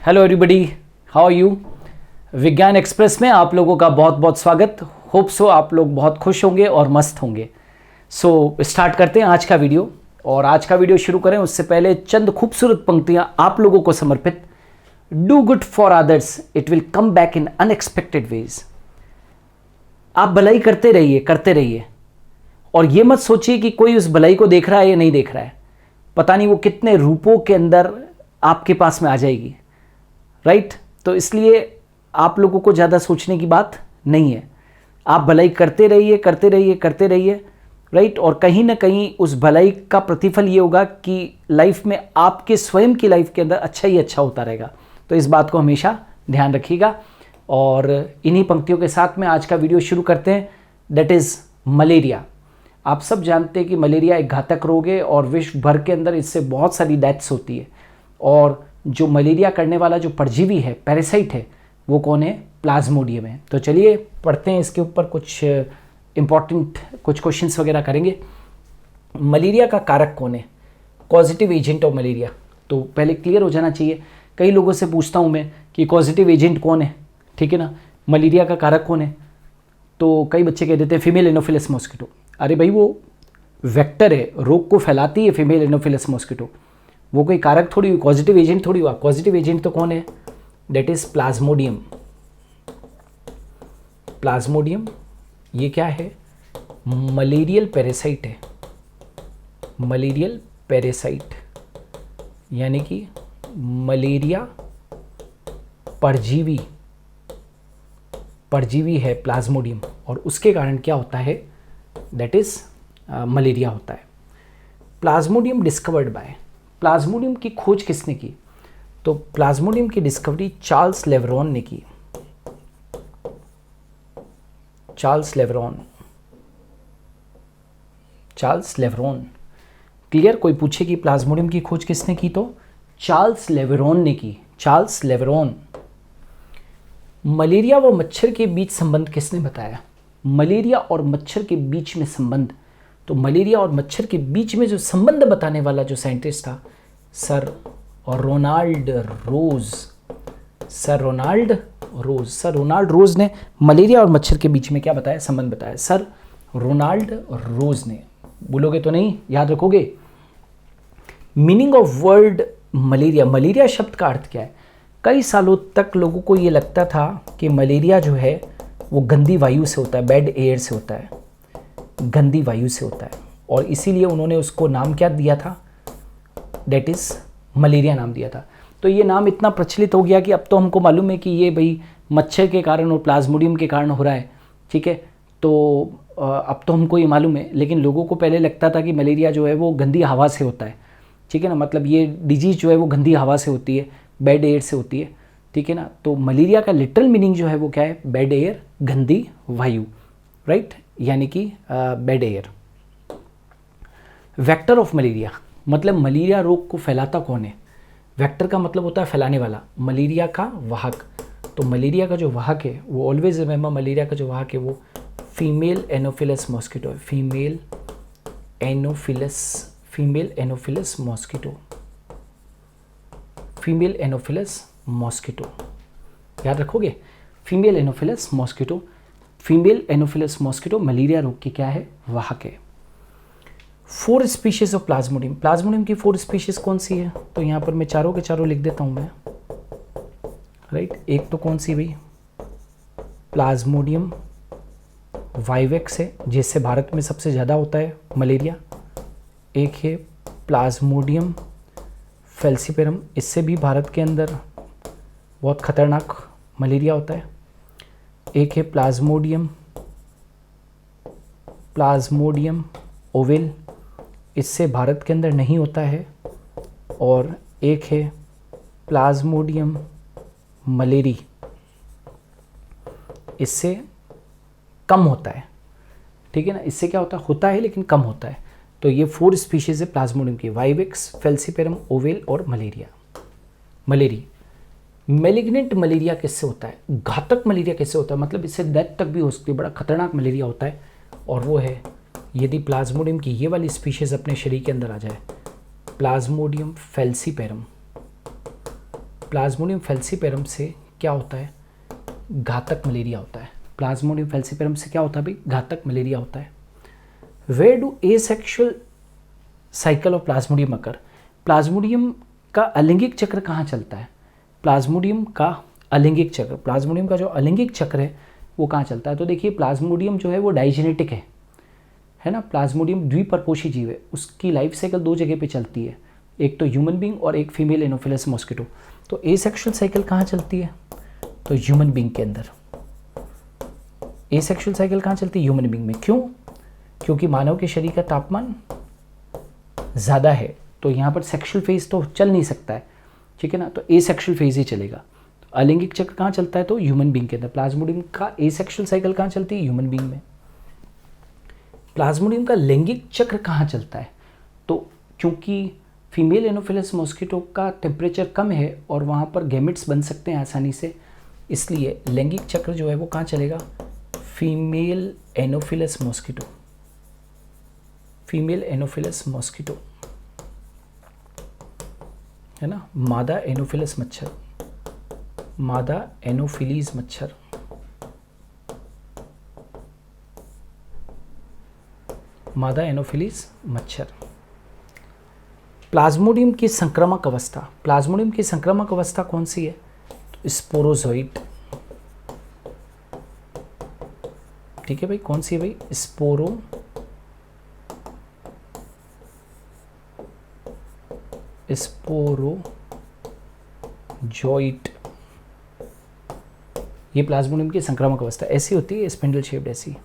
Hello everybody, how are you. Vigyan Express में आप लोगों का बहुत बहुत स्वागत। होप सो आप लोग बहुत खुश होंगे और मस्त होंगे। सो स्टार्ट करते हैं आज का वीडियो। और आज का वीडियो शुरू करें उससे पहले चंद खूबसूरत पंक्तियां आप लोगों को समर्पित। Do good for others, it will come back in unexpected ways. आप भलाई करते रहिए और ये मत सोचिए कि कोई उस भलाई को देख रहा है या नहीं देख रहा है। पता नहीं वो कितने रूपों के अंदर आपके पास में आ जाएगी, राइट। तो इसलिए आप लोगों को ज़्यादा सोचने की बात नहीं है। आप भलाई करते रहिए, राइट। और कहीं ना कहीं उस भलाई का प्रतिफल ये होगा कि लाइफ में आपके स्वयं की लाइफ के अंदर अच्छा ही अच्छा होता रहेगा। तो इस बात को हमेशा ध्यान रखिएगा। और इन्हीं पंक्तियों के साथ में आज का वीडियो शुरू करते हैं। That is malaria. आप सब जानते हैं कि मलेरिया एक घातक रोग है और विश्व भर के अंदर इससे बहुत सारी डेथ्स होती है। और जो मलेरिया करने वाला जो परजीवी है, पैरासाइट है, वो कौन है? प्लाज्मोडियम है। तो चलिए पढ़ते हैं इसके ऊपर कुछ इंपॉर्टेंट कुछ क्वेश्चंस वगैरह करेंगे। मलेरिया का कारक कौन है? Causative agent of malaria. तो पहले क्लियर हो जाना चाहिए। कई लोगों से पूछता हूँ मैं कि कॉजेटिव एजेंट कौन है, ठीक है ना, मलेरिया का कारक कौन है। तो कई बच्चे कह देते हैं फीमेल एनोफिलस मॉस्किटो। अरे भाई, वो वेक्टर है, रोग को फैलाती है फीमेल एनोफिलस मॉस्किटो। वो कोई कारक थोड़ी हुई, पॉजिटिव एजेंट थोड़ी हुआ। पॉजिटिव एजेंट तो कौन है? Date is Plasmodium. प्लाज्मोडियम ये क्या है? मलेरियल पैरासाइट है। मलेरियल पैरासाइट यानी कि मलेरिया परजीवी है प्लाज्मोडियम। और उसके कारण क्या होता है? दैट इज मलेरिया होता है। Plasmodium discovered by. प्लाज्मोडियम की खोज किसने की? तो प्लाज्मोडियम की डिस्कवरी चार्ल्स लेवरॉन ने की। चार्ल्स लेवरॉन। क्लियर? कोई पूछे कि प्लाज्मोडियम की खोज किसने की तो चार्ल्स लेवरॉन ने की। चार्ल्स लेवरॉन। मलेरिया व मच्छर के बीच संबंध किसने बताया? मलेरिया और मच्छर के बीच में संबंध। तो मलेरिया और मच्छर के बीच में जो संबंध बताने वाला जो साइंटिस्ट था, सर रोनाल्ड रोज ने मलेरिया और मच्छर के बीच में क्या बताया? संबंध बताया। सर रोनाल्ड रोज ने। बोलोगे तो नहीं, याद रखोगे। Meaning of word malaria. Malaria शब्द का अर्थ क्या है? कई सालों तक लोगों को ये लगता था कि मलेरिया जो है वो गंदी वायु से होता है, बैड एयर से होता है, गंदी वायु से होता है। और इसीलिए उन्होंने उसको नाम क्या दिया था? डेट इज़ मलेरिया नाम दिया था। तो ये नाम इतना प्रचलित हो गया कि अब तो हमको मालूम है कि ये भाई मच्छर के कारण और प्लाज्मोडियम के कारण हो रहा है, ठीक है। तो अब तो हमको ये मालूम है। लेकिन लोगों को पहले लगता था कि मलेरिया जो है वो गंदी हवा से होता है, ठीक है ना। मतलब ये डिजीज़ जो है वो गंदी हवा से होती है, बैड एयर से होती है, ठीक है ना। तो मलेरिया का लिटरल मीनिंग जो है वो क्या है? बैड एयर, गंदी वायु, राइट, यानी कि bad air. Vector of malaria. मतलब मलेरिया रोग को फैलाता कौन है? वेक्टर का मतलब होता है फैलाने वाला। मलेरिया का वाहक। तो मलेरिया का जो वाहक है वो ऑलवेज रिमेंबर, मलेरिया का जो वाहक है वो फीमेल एनोफिलस मॉस्किटो है। Female Anopheles mosquito. याद रखोगे, फीमेल एनोफिलस मॉस्किटो मलेरिया रोग की क्या है? वाहक है। 4 स्पीशीज ऑफ प्लाज्मोडियम। प्लाज्मोडियम की 4 स्पीशीज कौन सी है? तो यहाँ पर मैं चारों के चारों लिख देता हूँ मैं, राइट। एक तो कौन सी भाई? प्लाज्मोडियम वाइवेक्स है, जिससे भारत में सबसे ज़्यादा होता है मलेरिया। एक है प्लाज्मोडियम फैल्सीपेरम, इससे भी भारत के अंदर बहुत खतरनाक मलेरिया होता है। एक है प्लाज्मोडियम ओवेल, इससे भारत के अंदर नहीं होता है। और एक है प्लाज्मोडियम मलेरी, इससे कम होता है, ठीक है ना। इससे क्या होता है लेकिन कम होता है। तो ये 4 स्पीशीज है प्लाज्मोडियम की, वाइवेक्स, फैल्सीपेरम, ओवेल और मलेरी। मैलिग्नेंट मलेरिया किससे होता है? घातक मलेरिया किससे होता है? मतलब इससे डेथ तक भी हो सकती है, बड़ा खतरनाक मलेरिया होता है। और वो है यदि प्लाज्मोडियम की ये वाली स्पीशीज अपने शरीर के अंदर आ जाए, प्लाज्मोडियम फैल्सीपेरम, प्लाज्मोडियम फैल्सीपेरम से क्या होता है, घातक मलेरिया होता है। प्लाज्मोडियम फैल्सीपेरम से क्या होता है भाई, घातक मलेरिया होता है। Where do asexual cycle of Plasmodium occur, Plasmodium का अलैंगिक चक्र कहाँ चलता है, प्लाज्मोडियम का अलैंगिक चक्र, प्लाज्मोडियम का जो अलैंगिक चक्र है वो कहाँ चलता है। तो देखिए प्लाज्मोडियम जो है वो डाइजेनेटिक है ना, प्लाज्मोडियम द्विपर्पोषी जीव है, उसकी लाइफ साइकिल दो जगह पे चलती है, एक तो ह्यूमन बींग और एक फीमेल एनोफिलस मॉस्किटो। तो एसेक्सुअल साइकिल कहाँ चलती है, तो ह्यूमन बींग के अंदर। एसेक्सुअल साइकिल कहाँ चलती है, ह्यूमन बींग में। क्यों, क्योंकि मानव के शरीर का तापमान ज़्यादा है, तो यहाँ पर सेक्सुअल फेज तो चल नहीं सकता है, ठीक है ना, तो एसेक्सुअल फेज ही चलेगा। तो अलैंगिक चक्र कहाँ चलता है, तो ह्यूमन बींग के अंदर। प्लाज्मोडियम का एसेक्सुअल साइकिल कहाँ चलती है, ह्यूमन बींग में। प्लाज्मोडियम का लैंगिक चक्र कहाँ चलता है, तो क्योंकि फीमेल एनोफिलस मॉस्किटो का टेम्परेचर कम है और वहाँ पर गैमेट्स बन सकते हैं आसानी से, इसलिए लैंगिक चक्र जो है वो कहाँ चलेगा, female Anopheles mosquito, female Anopheles mosquito है ना, मादा एनोफिलस मच्छर, मादा एनोफिलीज मच्छर, मादा एनोफिलीज मच्छर। प्लाज्मोडियम की संक्रामक अवस्था, प्लाज्मोडियम की संक्रामक अवस्था कौन सी है, तो स्पोरोजोइट, ठीक है भाई, कौन सी है भाई, स्पोरोजोइट, ये प्लाज्मोडियम की संक्रामक अवस्था ऐसी होती है, स्पिंडल शेप्ड ऐसी,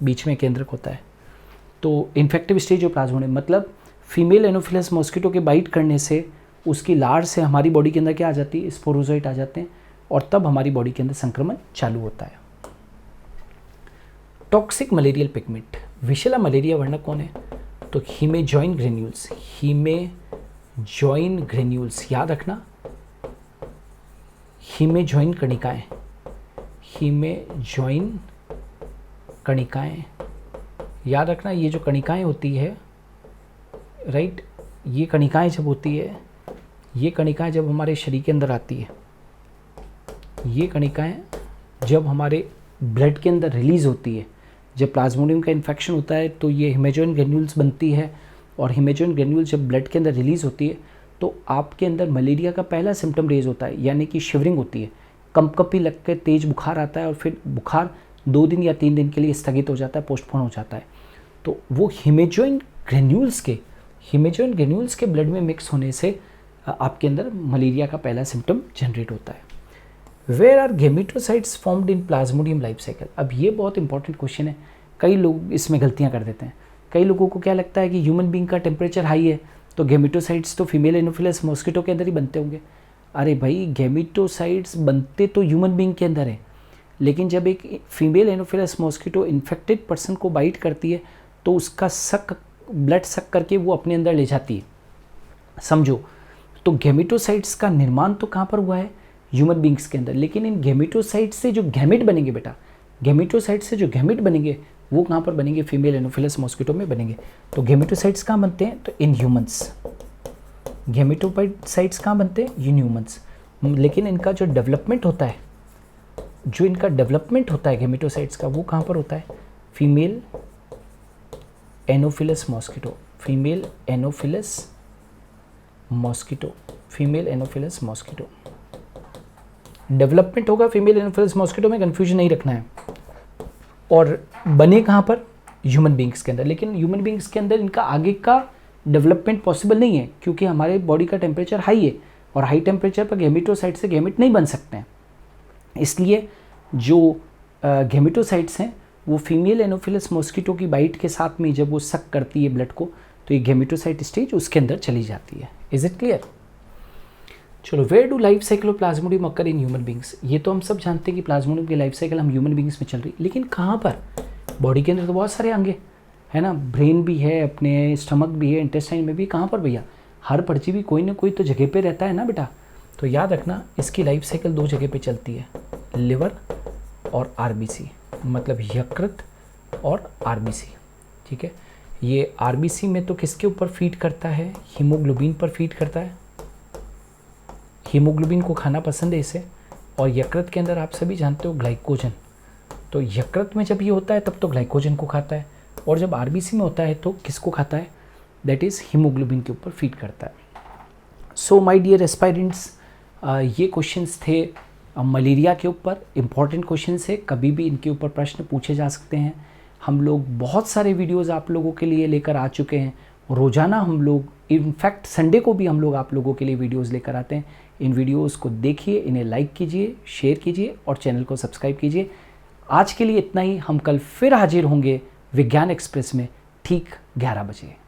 बीच में केंद्रक होता है। तो इन्फेक्टिव स्टेज ऑफ प्लाज्मोडियम मतलब फीमेल एनोफिलस मॉस्किटो के बाइट करने से उसकी लार से हमारी बॉडी के अंदर क्या आ जाती है, स्पोरोजोइट आ जाते हैं, और तब हमारी बॉडी के अंदर संक्रमण चालू होता है। टॉक्सिक मलेरियल पिगमेंट, विषैला मलेरिया वर्णक कौन है, तो हीमेजॉइन ग्रेन्यूल्स, हीमेजॉइन ग्रेन्यूल्स, याद रखना, हीमेजॉइन कणिकाएं, हीमेजॉइन कणिकाएं, याद रखना, ये जो कणिकाएं होती है, राइट, ये कणिकाएं जब होती है, ये कणिकाएं जब हमारे शरीर के अंदर आती है, ये कणिकाएं जब हमारे ब्लड के अंदर रिलीज़ होती है, जब प्लाज्मोडियम का इन्फेक्शन होता है तो ये हीमेजॉइन ग्रेन्यूल्स बनती है, और हीमेजॉइन ग्रेन्यूल्स जब ब्लड के अंदर रिलीज़ होती है तो आपके अंदर मलेरिया का पहला सिम्टम रेज होता है, यानी कि शिवरिंग होती है, कंपकपी लग के तेज़ बुखार आता है, और फिर बुखार 2 दिन या 3 दिन के लिए स्थगित हो जाता है, पोस्टपोन हो जाता है। तो वो हीमेजॉइन ग्रेन्यूल्स के ब्लड में मिक्स होने से आपके अंदर मलेरिया का पहला सिम्टम जनरेट होता है। Where are gametocytes formed in Plasmodium life cycle, अब ये बहुत इंपॉर्टेंट क्वेश्चन है, कई लोग इसमें गलतियाँ कर देते हैं। कई लोगों को क्या लगता है कि ह्यूमन बींग का टेम्परेचर हाई है तो गेमेटोसाइट्स तो फीमेल एनोफिलस मॉस्किटो के अंदर ही बनते होंगे। अरे भाई, गेमेटोसाइट्स बनते तो ह्यूमन बींग के अंदर है, लेकिन जब एक female Anopheles mosquito infected person को बाइट करती है तो उसका ब्लड सक करके वो अपने अंदर ले जाती है, समझो। तो गेमेटोसाइट्स का निर्माण तो कहाँ पर हुआ है, ह्यूमन बींग्स के अंदर, लेकिन इन गेमेटोसाइट्स से जो गैमेट बनेंगे बेटा, गेमेटोसाइट्स से जो गैमेट बनेंगे वो कहाँ पर बनेंगे, फीमेल एनोफिलस मॉस्किटो में बनेंगे। तो गेमेटोसाइट्स कहाँ बनते हैं, तो इन ह्यूमंस, गेमेटोसाइट्स कहाँ बनते हैं, इन ह्यूमंस। लेकिन इनका जो डेवलपमेंट होता है, गेमेटोसाइट्स का, वो कहाँ पर होता है, female Anopheles mosquito, female Anopheles mosquito development होगा फीमेल एनोफिलस मॉस्किटो में, कंफ्यूजन नहीं रखना है। और बने कहाँ पर, ह्यूमन बींग्स के अंदर, लेकिन ह्यूमन बींग्स के अंदर इनका आगे का डेवलपमेंट पॉसिबल नहीं है, क्योंकि हमारे बॉडी का टेम्परेचर हाई है और हाई टेम्परेचर पर गेमेटोसाइट से गैमेट नहीं बन सकते हैं। इसलिए जो गेमेटोसाइट्स हैं वो फीमेल एनोफिलस मॉस्किटो की बाइट के साथ में जब वो सक करती है ब्लड को, तो ये गेमेटोसाइट स्टेज उसके अंदर चली जाती है। Is it clear? चलो, where do life cycle of Plasmodium occur in human beings, ये तो हम सब जानते हैं कि प्लाज्मोडियम की लाइफ साइकिल हम ह्यूमन बींग्स में चल रही, लेकिन कहाँ पर, बॉडी के अंदर तो बहुत सारे अंग है ना, ब्रेन भी है, अपने स्टमक भी है, इंटेस्टाइन में भी, कहाँ पर भैया, हर परजीवी कोई ना कोई तो जगह पे रहता है ना बेटा। तो याद रखना, इसकी लाइफ साइकिल 2 जगह पे चलती है, लिवर और आरबीसी, मतलब यकृत और आरबीसी, ठीक है। ये आरबीसी में तो किसके ऊपर फीड करता है, हीमोग्लोबिन पर फीड करता है, हीमोग्लोबिन को खाना पसंद है इसे, और यकृत के अंदर आप सभी जानते हो ग्लाइकोजन, तो यकृत में जब ये होता है तब तो ग्लाइकोजन को खाता है, और जब आरबीसी में होता है तो किसको खाता है, दैट इज़ हीमोग्लोबिन के ऊपर फीड करता है। सो माय डियर एस्पायरेंट्स, ये क्वेश्चंस थे मलेरिया के ऊपर, इम्पॉर्टेंट क्वेश्चंस है, कभी भी इनके ऊपर प्रश्न पूछे जा सकते हैं। हम लोग बहुत सारे वीडियोस आप लोगों के लिए लेकर आ चुके हैं, रोज़ाना हम लोग, इनफैक्ट संडे को भी हम लोग आप लोगों के लिए वीडियोस लेकर आते हैं। इन वीडियोस को देखिए, इन्हें लाइक कीजिए, शेयर कीजिए और चैनल को सब्सक्राइब कीजिए। आज के लिए इतना ही, हम कल फिर हाजिर होंगे विज्ञान एक्सप्रेस में ठीक 11 बजे।